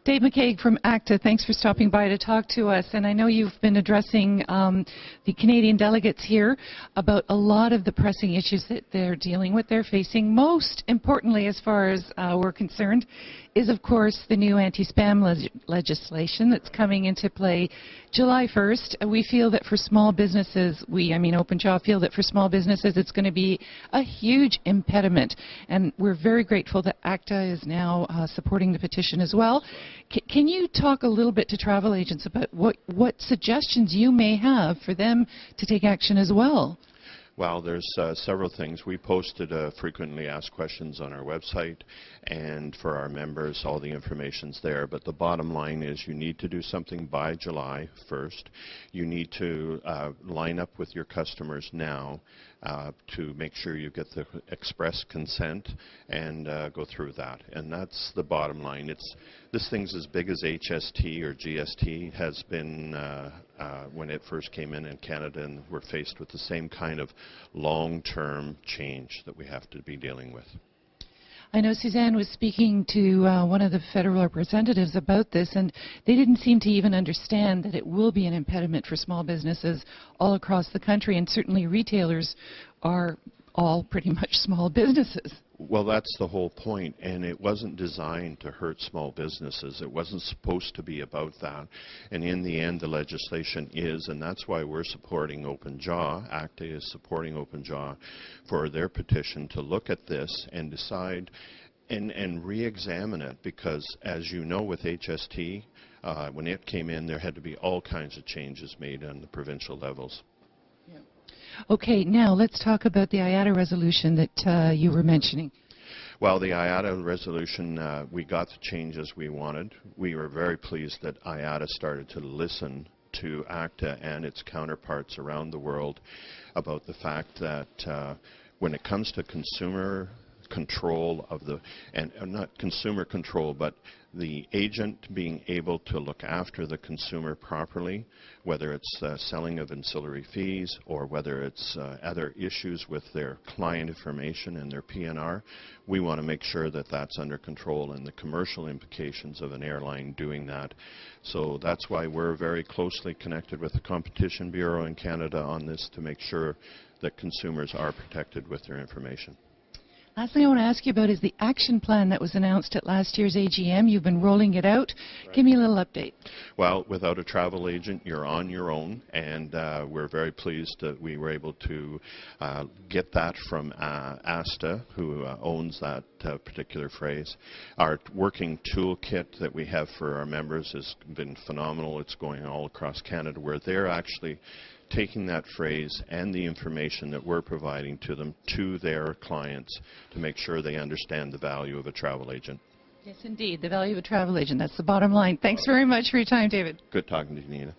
Dave McCaig from ACTA, thanks for stopping by to talk to us. And I know you've been addressing the Canadian delegates here about a lot of the pressing issues that they're dealing with, they're facing. Most importantly, as far as we're concerned, is of course the new anti-spam legislation that's coming into play July 1st. We feel that for small businesses, OpenJaw feel that for small businesses it's going to be a huge impediment. And we're very grateful that ACTA is now supporting the petition as well. Can you talk a little bit to travel agents about what suggestions you may have for them to take action as well? Well, there's several things. We posted frequently asked questions on our website, and for our members, all the information's there. But the bottom line is you need to do something by July 1st. You need to line up with your customers now to make sure you get the express consent and go through that. And that's the bottom line. This thing's as big as HST or GST has been when it first came in Canada, and we're faced with the same kind of long-term change that we have to be dealing with. I know Suzanne was speaking to one of the federal representatives about this, and they didn't seem to even understand that it will be an impediment for small businesses all across the country, and certainly retailers are all pretty much small businesses. Well, that's the whole point, and it wasn't designed to hurt small businesses. It wasn't supposed to be about that, and in the end the legislation is, and that's why we're supporting OpenJaw. ACTA is supporting OpenJaw for their petition to look at this and decide and re-examine it, because as you know, with HST, when it came in, there had to be all kinds of changes made on the provincial levels. Okay, now let's talk about the IATA resolution that you were mentioning. Well, the IATA resolution, we got the changes we wanted. We were very pleased that IATA started to listen to ACTA and its counterparts around the world about the fact that when it comes to consumer control of the, and not consumer control, but the agent being able to look after the consumer properly, whether it's selling of ancillary fees or whether it's other issues with their client information and their PNR, we want to make sure that that's under control and the commercial implications of an airline doing that. So that's why we're very closely connected with the Competition Bureau in Canada on this to make sure that consumers are protected with their information. Last thing I want to ask you about is the action plan that was announced at last year's AGM. You've been rolling it out. Right. Give me a little update. Well, without a travel agent, you're on your own, and we're very pleased that we were able to get that from ACTA, who owns that particular phrase. Our working toolkit that we have for our members has been phenomenal. It's going all across Canada, where they're actually taking that phrase and the information that we're providing to them to their clients to make sure they understand the value of a travel agent. Yes, indeed, the value of a travel agent. That's the bottom line. Thanks very much for your time, David. Good talking to you, Nina.